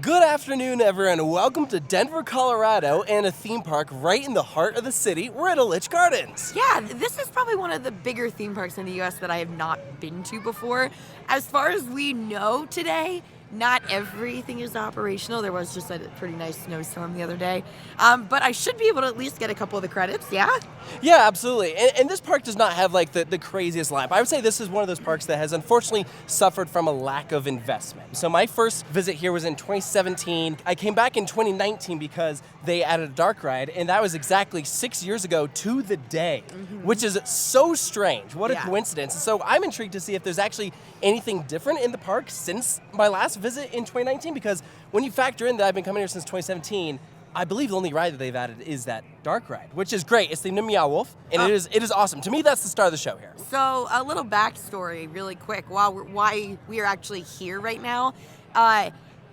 Good afternoon, everyone. Welcome to Denver, Colorado, and a theme park right in the heart of the city. We're at Elitch Gardens. Yeah, this is probably one of the bigger theme parks in the U.S. that I have not been to before. As far as we know today, not everything is operational. There was just a pretty nice snowstorm the other day. But I should be able to at least get a couple of the credits, yeah? Yeah, absolutely. And this park does not have like the craziest lineup. I would say this is one of those parks that has unfortunately suffered from a lack of investment. So my first visit here was in 2017. I came back in 2019 because they added a dark ride, and that was exactly 6 years ago to the day, which is so strange. What a coincidence. And so I'm intrigued to see if there's actually anything different in the park since my last visit in 2019, because when you factor in that I've been coming here since 2017, I believe the only ride that they've added is that dark ride, which is great. It's themed to Meow Wolf, and it is awesome. To me, that's the star of the show here. So a little backstory really quick why we are actually here right now.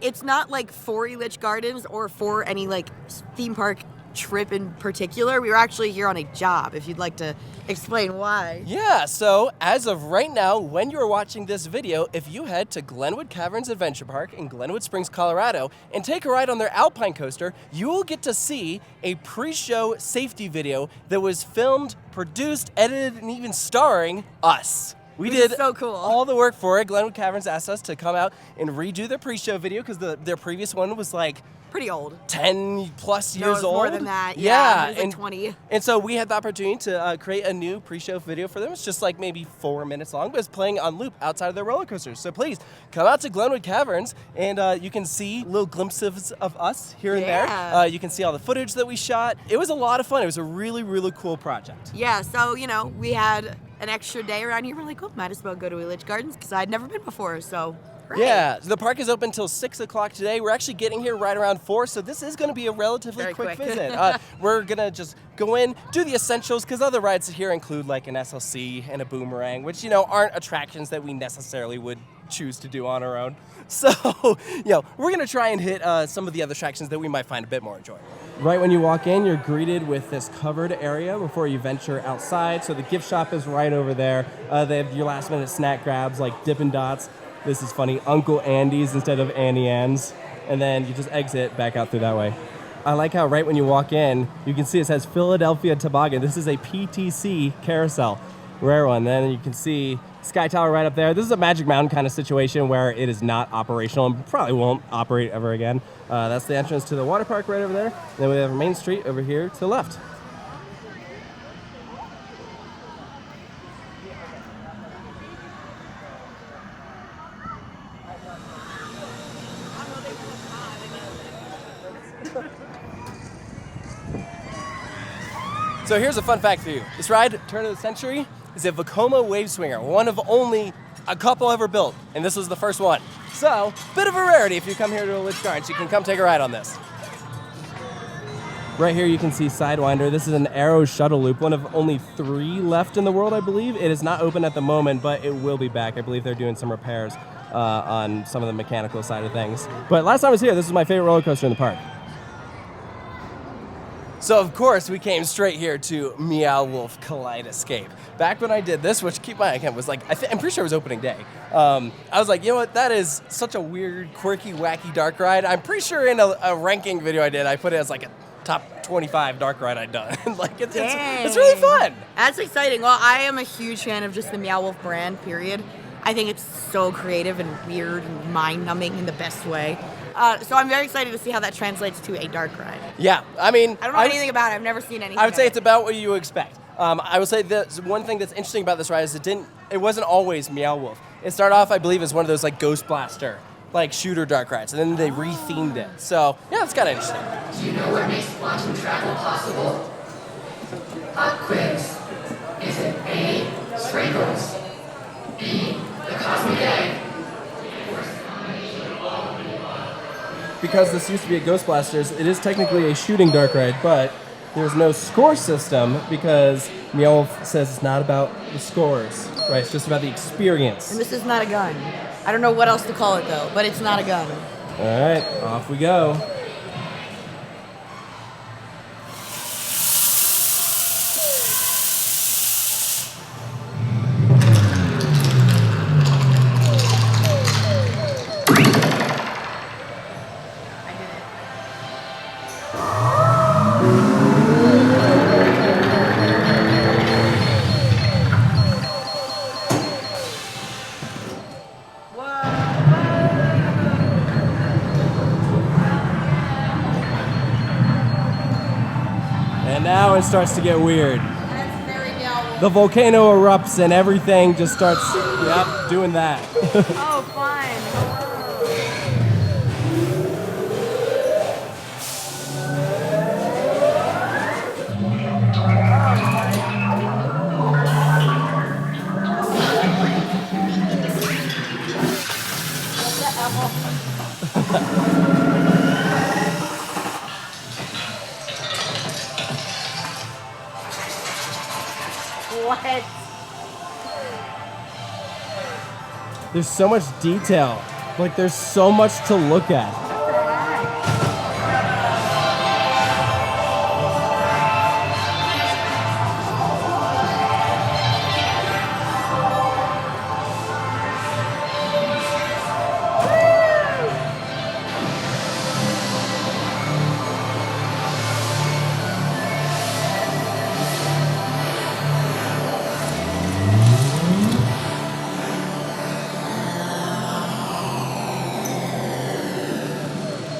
It's not like for Elitch Gardens or for any like theme park trip in particular. We were actually here on a job, if you'd like to explain why. Yeah, so as of right now, when you're watching this video, if you head to Glenwood Caverns Adventure Park in Glenwood Springs, Colorado, and take a ride on their Alpine coaster, you will get to see a pre-show safety video that was filmed, produced, edited, and even starring us. We did so cool. all the work for it. Glenwood Caverns asked us to come out and redo their pre-show video because their previous one was like pretty old. 10 plus years old. More than that. Yeah, it was like 20. And so we had the opportunity to create a new pre-show video for them. It's just like maybe 4 minutes long, but it's playing on loop outside of their roller coasters. So please come out to Glenwood Caverns, and you can see little glimpses of us here and there. You can see all the footage that we shot. It was a lot of fun. It was a really, really cool project. Yeah, so, you know, we had an extra day around here. We're like, oh, might as well go to Elitch Gardens because I'd never been before, so great. Yeah, the park is open until 6 o'clock today. We're actually getting here right around 4, so this is going to be a relatively quick visit. We're going to just go in, do the essentials, because other rides here include like an SLC and a boomerang, which, you know, aren't attractions that we necessarily would choose to do on our own. So, you know, we're going to try and hit some of the other attractions that we might find a bit more enjoyable. Right when you walk in, you're greeted with this covered area before you venture outside. So the gift shop is right over there. They have your last minute snack grabs like Dippin' Dots. This is funny, Uncle Andy's instead of Annie Ann's. And then you just exit back out through that way. I like how right when you walk in, you can see it says Philadelphia Toboggan. This is a PTC carousel, rare one. Then you can see Sky Tower right up there. This is a Magic Mountain kind of situation where it is not operational and probably won't operate ever again. That's the entrance to the water park right over there. And then we have Main Street over here to the left. So here's a fun fact for you. This ride, turn of the century, is a Vekoma wave swinger, one of only a couple ever built, and this was the first one. So, bit of a rarity if you come here to Elitch Gardens. You can come take a ride on this. Right here you can see Sidewinder. This is an Arrow shuttle loop, one of only 3 left in the world, I believe. It is not open at the moment, but it will be back. I believe they're doing some repairs on some of the mechanical side of things. But last time I was here, this was my favorite roller coaster in the park. So, of course, we came straight here to Meow Wolf Collide Escape. Back when I did this, which, keep in mind, again, was like, I'm pretty sure it was opening day. I was like, you know what, that is such a weird, quirky, wacky dark ride. I'm pretty sure in a ranking video I did, I put it as like a top 25 dark ride I'd done. Like, it's really fun. That's exciting. Well, I am a huge fan of just the Meow Wolf brand, period. I think it's so creative and weird and mind-numbing in the best way. So I'm very excited to see how that translates to a dark ride. Yeah, I mean, I don't know anything about it. I've never seen anything. I would say it's about what you expect. I would say that one thing that's interesting about this ride is it wasn't always Meow Wolf. It started off, I believe, as one of those like Ghost Blaster, like shooter dark rides, and then they rethemed it. So yeah, it's kind of interesting. Do you know what makes quantum travel possible? Pop quiz. Is it A, sprinkles, B, the cosmic egg? Because this used to be a Ghost Blasters, it is technically a shooting dark ride, but there's no score system because Meow Wolf says it's not about the scores, right? It's just about the experience. And this is not a gun. I don't know what else to call it though, but it's not a gun. All right, off we go. And now it starts to get weird. That's very Meow Wolf. The volcano erupts and everything just starts, yep, doing that. Oh, fun. What? There's so much detail. Like, there's so much to look at.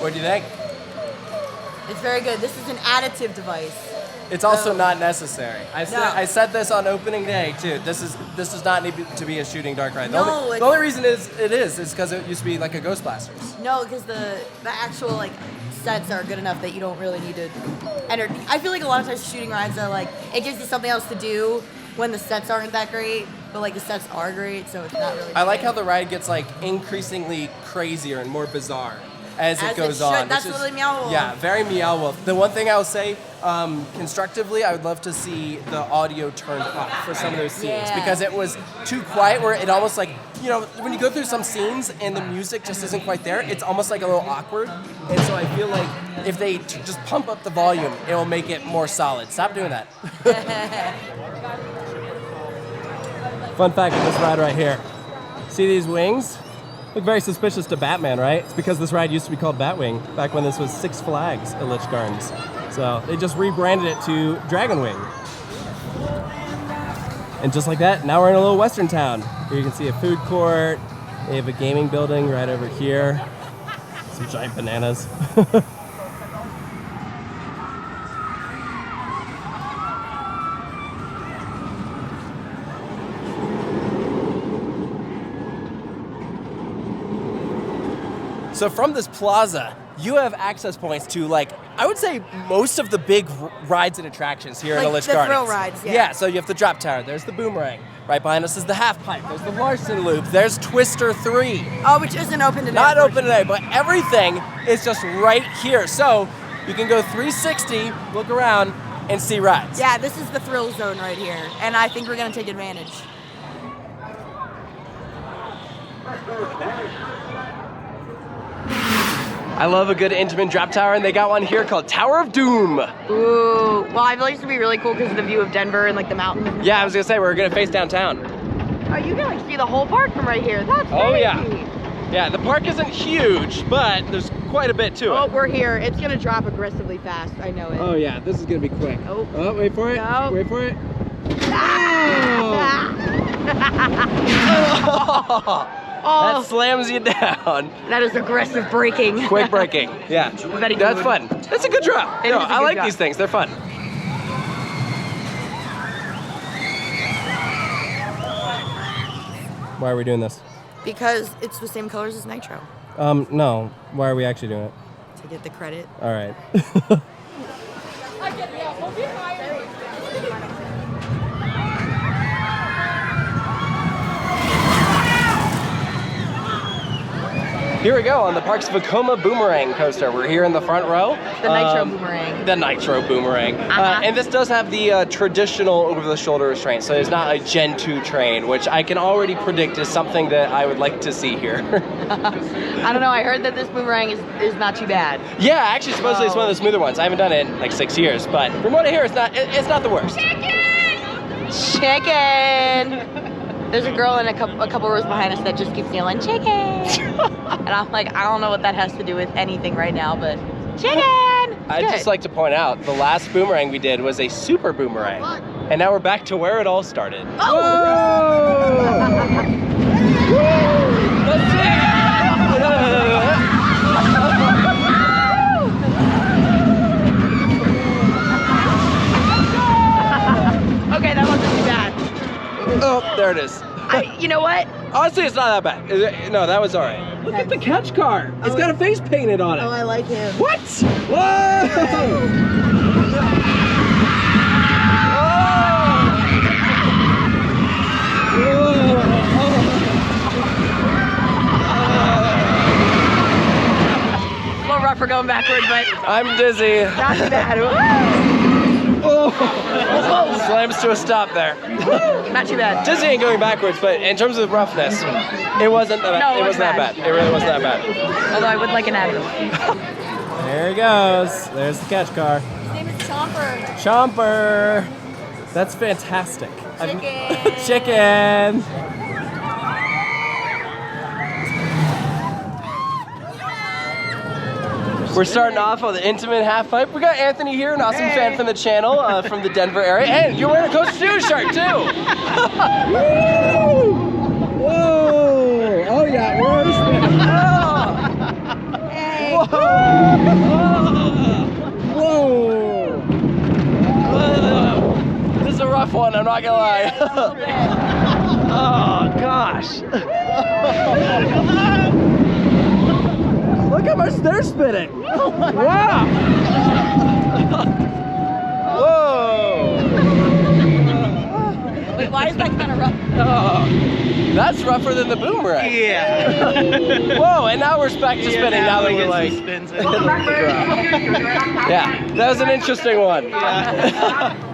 What do you think? It's very good. This is an additive device. It's also No. not necessary. No. I said this on opening day too. This does not need to be a shooting dark ride. No, The only reason is because it used to be like a Ghost Blasters. No, because the actual like sets are good enough that you don't really need to enter. I feel like a lot of times shooting rides are like it gives you something else to do when the sets aren't that great, but like the sets are great, so it's not really. I like how the ride gets like increasingly crazier and more bizarre as it goes should. on. That's which is- really Meow Wolf. Yeah, very Meow Wolf. The one thing I will say, constructively, I would love to see the audio turned up for some of those scenes Yeah. because it was too quiet where it almost like, you know, when you go through some scenes and the music just isn't quite there, it's almost like a little awkward. And so I feel like if they just pump up the volume, it will make it more solid. Stop doing that. Fun fact of this ride right here. See these wings? Look very suspicious to Batman, right? It's because this ride used to be called Batwing back when this was Six Flags Elitch Gardens. So they just rebranded it to Dragon Wing. And just like that, now we're in a little western town. Here you can see a food court. They have a gaming building right over here. Some giant bananas. So from this plaza, you have access points to, like, I would say most of the big rides and attractions here Like in Elitch the Gardens. thrill rides, yeah. Yeah, so you have the drop tower, there's the boomerang. Right behind us is the Halfpipe, there's the Larson Loop, there's Twister 3. Oh, which isn't open today. Not open today, but everything is just right here. So you can go 360, look around, and see rides. Yeah, this is the thrill zone right here, and I think we're gonna take advantage. I love a good Intamin drop tower, and they got one here called Tower of Doom. Ooh, well, I feel like this would be really cool because of the view of Denver and like the mountains. Yeah, I was gonna say, we're gonna face downtown. Oh, you can like see the whole park from right here. That's Oh, crazy. yeah. Yeah, the park isn't huge, but there's quite a bit to Oh, it. we're here. It's gonna drop aggressively fast. I know it. Oh yeah, this is gonna be quick. Oh. Oh, wait for it. No. Wait for it. Oh, That slams you down. that is aggressive braking. Quick braking. Yeah. Very That's good. fun. That's a good drop. It No, is a I good like drop. these things. They're fun. Why are we doing this? Because it's the same colors as Nitro. No. Why are we actually doing it? To get the credit. All right. Here we go on the Parks Vekoma Boomerang coaster. We're here in the front row. The Nitro Boomerang. The Nitro Boomerang. And this does have the traditional over-the-shoulder restraint, so it's not a Gen 2 train, which I can already predict is something that I would like to see here. I don't know. I heard that this boomerang is not too bad. Yeah, actually, supposedly it's one of the smoother ones. I haven't done it in like 6 years, but from what I hear, it's not the worst. Chicken! There's a girl in a couple rows behind us that just keeps yelling, chicken! And I'm like, I don't know what that has to do with anything right now, but chicken! I'd just like to point out, the last boomerang we did was a super boomerang. And now we're back to where it all started. Oh! Whoa! Let's see! there it is. You know what? Honestly, it's not that bad. No, that was all right. Look at the catch car. It's got a face painted on it. Oh, I like him. What? Whoa! A little rough for going backward, but I'm dizzy. not too bad. Oh. Slams to a stop there. Not too bad. Dizzy ain't going backwards, but in terms of roughness, it wasn't that, No, it wasn't that bad. It really wasn't that bad. Although I would like an add-on. There he goes. There's the catch car. His name is Chomper. Chomper. That's fantastic. Chicken. Chicken. We're starting off with an intimate half pipe. We got Anthony here, an awesome fan from the channel, from the Denver area. And you're wearing a Coaster Studio shirt too. Whoa! Oh yeah, where's Hey. Whoa! This is a rough one, I'm not gonna lie. Oh gosh. Look how much they're spinning. Wow. Whoa. Wait, why is that kind of rough? Oh, that's rougher than the boomerang. Yeah. Whoa, and now we're back to spinning. Now that we're like, yeah, that was an interesting one.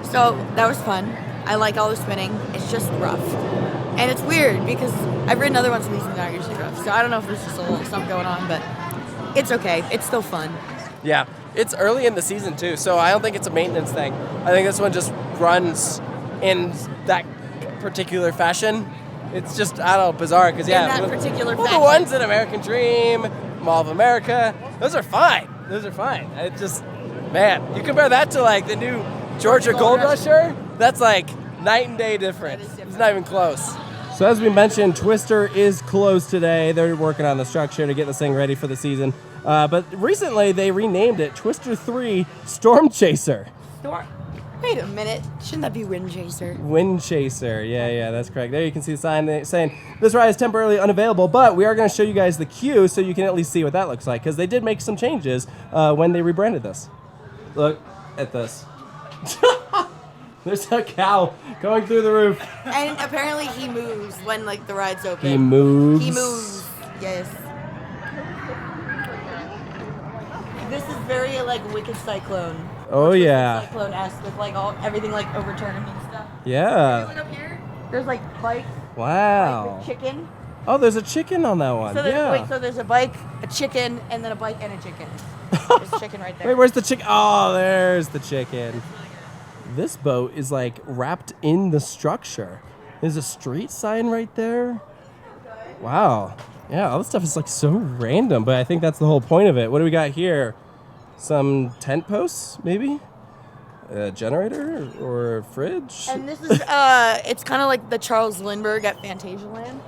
So that was fun. I like all the spinning. It's just rough. And it's weird because I've ridden other ones and these are not usually rough. So I don't know if there's just a little something going on, but it's okay. It's still fun. Yeah, it's early in the season too, so I don't think it's a maintenance thing. I think this one just runs in that particular fashion. It's just, I don't know, bizarre because yeah. In that particular the fashion. ones in American Dream, Mall of America, those are fine. Those are fine. It just, man, you compare that to like the new Georgia Gold Rusher, that's like night and day difference. It's not even close. So as we mentioned, Twister is closed today. They're working on the structure to get this thing ready for the season. But recently they renamed it Twister 3 Stormchaser. Wait a minute. Shouldn't that be Wind Chaser? Wind Chaser, yeah, that's correct. There you can see the sign saying this ride is temporarily unavailable, but we are going to show you guys the queue so you can at least see what that looks like, because they did make some changes when they rebranded this. Look at this. There's a cow going through the roof. And apparently he moves when like the ride's open. He moves. He moves. Yes. This is very like Wicked Cyclone. Oh yeah. Cyclone-esque with like everything like overturned and stuff. Yeah. Look up here. There's like bikes. Wow. Like, with chicken. Oh, there's a chicken on that one. So there's, yeah. wait, so there's a bike, a chicken, and then a bike and a chicken. There's a chicken right there. Wait, where's the chicken? Oh, there's the chicken. This boat is like wrapped in the structure. There's a street sign right there. Wow. Yeah, all this stuff is like so random, but I think that's the whole point of it. What do we got here? Some tent posts, maybe? A generator or a fridge? And this is, it's kind of like the Charles Lindbergh at Fantasialand.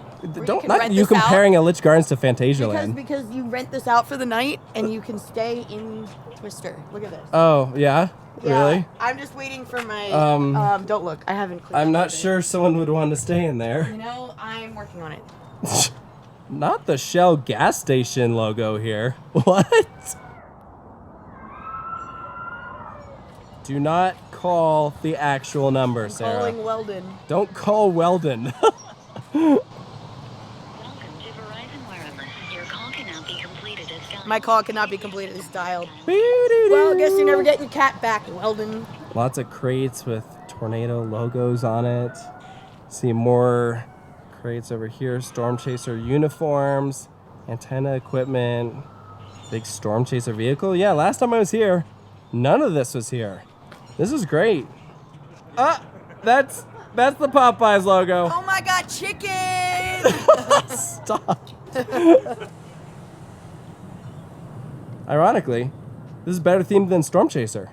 Don't, not you comparing Elitch Gardens to Fantasialand. Because you rent this out for the night and you can stay in Twister. Look at this. Oh, yeah? Yeah, Really? I'm just waiting for my, don't look, I haven't clicked I'm not on it. sure someone would want to stay in there. You know, I'm working on it. Not the Shell gas station logo here. What? Do not call the actual number, Sarah. Calling Weldon. Don't call Weldon. My call cannot be completed as dialed. Well, I guess you're never getting your cat back, Weldon. Lots of crates with tornado logos on it. See more crates over here. Stormchaser uniforms, antenna equipment, big Stormchaser vehicle. Yeah, last time I was here, none of this was here. This is great. That's the Popeyes logo. Oh my God, chicken! Stop. Ironically, this is better themed than Stormchaser.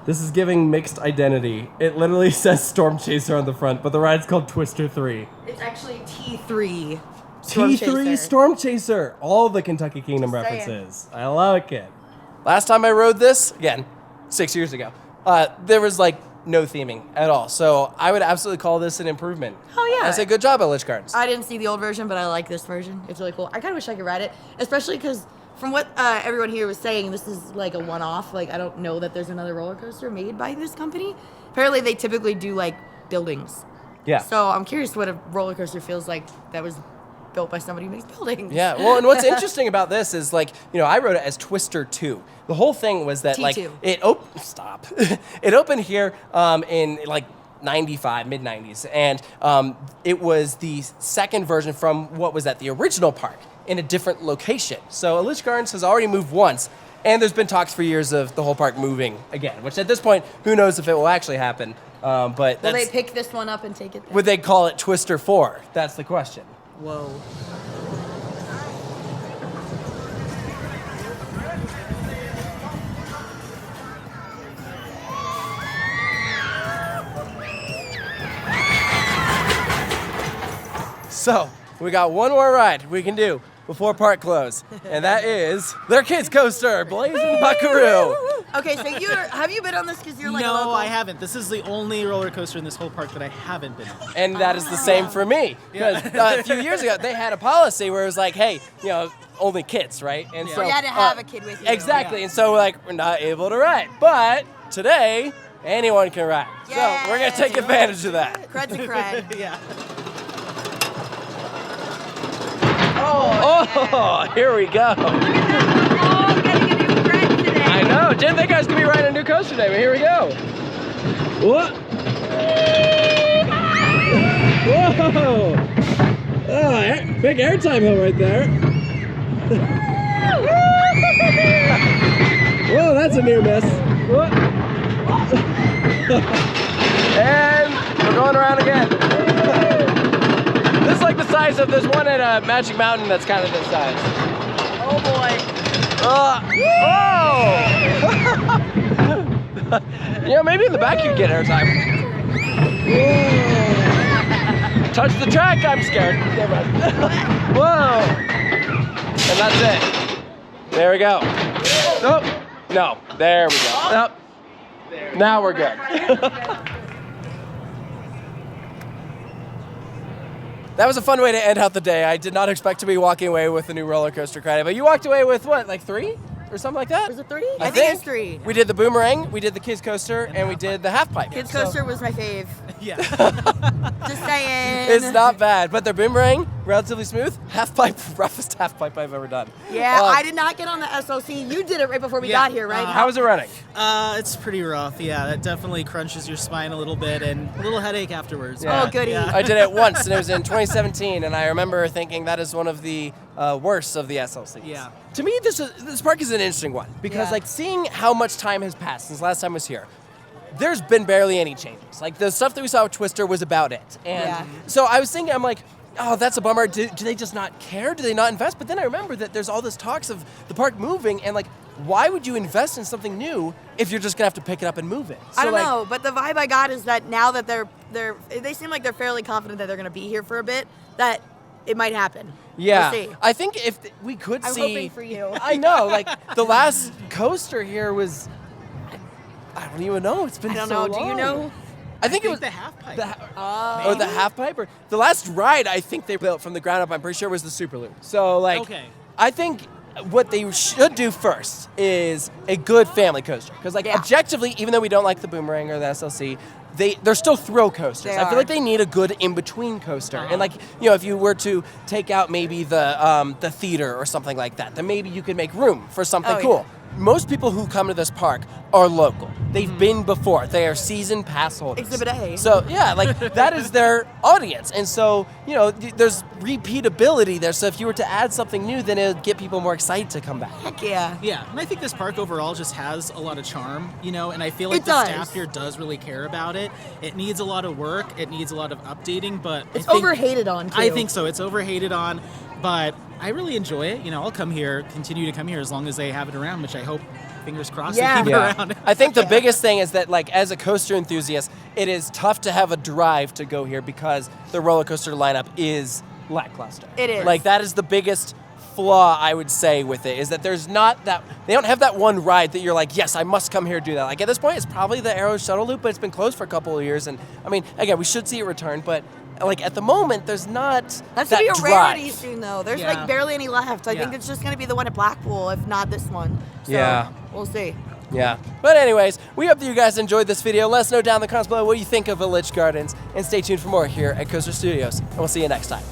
This is giving mixed identity. It literally says Stormchaser on the front, but the ride's called Twister 3. It's actually T3. T3 Stormchaser. All the Kentucky Kingdom references. I like it. Last time I rode this, again, 6 years ago, there was like no theming at all. So I would absolutely call this an improvement. Oh, yeah. I say good job, Elitch Gardens. I didn't see the old version, but I like this version. It's really cool. I kind of wish I could ride it, especially because from what everyone here was saying, this is like a one-off. Like, I don't know that there's another roller coaster made by this company. Apparently, they typically do, like, buildings. Yeah. So I'm curious what a roller coaster feels like that was built by somebody who makes buildings. Yeah, well, and what's interesting about this is, like, you know, I wrote it as Twister 2. The whole thing was that, T2. like, it opened here in, like, 95, mid-90s, and it was the second version from, what was that, the original park in a different location. So Elitch Gardens has already moved once, and there's been talks for years of the whole park moving again, which at this point, who knows if it will actually happen. But Will they pick this one up and take it there? would they call it Twister 4? That's the question. Whoa. So, we got one more ride we can do before park close, and that is their kids coaster, Blazing Buckaroo. Okay, so have you been on this because you're like a No, local? I haven't. This is the only roller coaster in this whole park that I haven't been on. And that is the same for me. Because a few years ago, they had a policy where it was like, hey, you know, only kids, right? And So you had to have a kid with you. Exactly, and so we're not able to ride. But today, anyone can ride. So we're going to take advantage of that. Cred's a cred. Yeah. Oh, here we go. We're all getting a new cred today. I know. Didn't think I was going to be riding a new coaster today, but here we go. What? Whoa! Oh, big airtime hill right there. Whoa, that's a near miss. What? And we're going around again. This is like the size of, there's one at Magic Mountain that's kind of this size. Oh boy. Oh! You know, maybe in the back you get airtime. Touch the track, I'm scared. Never mind. Whoa! And that's it. There we go. Oh, no, there we go. Oh. Now we're good. That was a fun way to end out the day. I did not expect to be walking away with a new roller coaster credit, but you walked away with what, like 3 or something like that? Was it 3? I think it's 3. We did the boomerang, we did the kids coaster, and we did the half pipe. Kids coaster was my fave. Yeah. Just saying. It's not bad, but the boomerang, relatively smooth. Half pipe, roughest half pipe I've ever done. Yeah, I did not get on the SLC. You did it right before we got here, right? How was it running? It's pretty rough. Yeah, that definitely crunches your spine a little bit and a little headache afterwards. Yeah. Oh, goody. Yeah. I did it once, and it was in 2017, and I remember thinking that is one of the worst of the SLCs. Yeah. To me, this park is an interesting one, because like seeing how much time has passed since last time I was here, there's been barely any changes. Like the stuff that we saw with Twister was about it. And so I was thinking, I'm like, oh, that's a bummer. Do they just not care? Do they not invest? But then I remember that there's all this talks of the park moving, and like, why would you invest in something new if you're just gonna have to pick it up and move it? So I don't know, but the vibe I got is that now that they seem like they're fairly confident that they're gonna be here for a bit, that it might happen. Yeah, We'll see. I think if we could I'm see. hoping for you. I know, like the last coaster here was. I don't even know. It's been I don't so know. Do you long. know? I think it was the half pipe. or the half pipe, or the last ride I think they built from the ground up. I'm pretty sure was the Super Loop. So like, Okay. I think what they should do first is a good family coaster, because like objectively, even though we don't like the Boomerang or the SLC, they're still thrill coasters. They I feel are. like they need a good in-between coaster. And like, you know, if you were to take out maybe the theater or something like that, then maybe you could make room for something cool. Most people who come to this park are local. They've been before. They are season pass holders. Exhibit A. So yeah, like that is their audience. And so, you know, there's repeatability there. So if you were to add something new, then it would get people more excited to come back. Heck yeah. Yeah, and I think this park overall just has a lot of charm, you know, and I feel like It the does. staff here does really care about it. It needs a lot of work, it needs a lot of updating, but It's I think, overhated on, too. I think so. It's overhated on, but I really enjoy it. You know, I'll come here, continue to come here as long as they have it around, which I hope, fingers crossed, they keep it around. I think the biggest thing is that, like, as a coaster enthusiast, it is tough to have a drive to go here because the roller coaster lineup is lackluster. It is. Like, that is the biggest flaw I would say with it is that there's not that, they don't have that one ride that you're like, yes, I must come here and do that. Like at this point, it's probably the Arrow Shuttle Loop, but it's been closed for a couple of years. And I mean, again, we should see it return, but like at the moment, there's not That's that gonna be a drive. rarity soon, though. There's Yeah. like barely any left. I think it's just gonna be the one at Blackpool, if not this one. So, Yeah. we'll see. Yeah. But anyways, we hope that you guys enjoyed this video. Let us know down in the comments below what you think of Elitch Gardens, and stay tuned for more here at Coaster Studios. And we'll see you next time.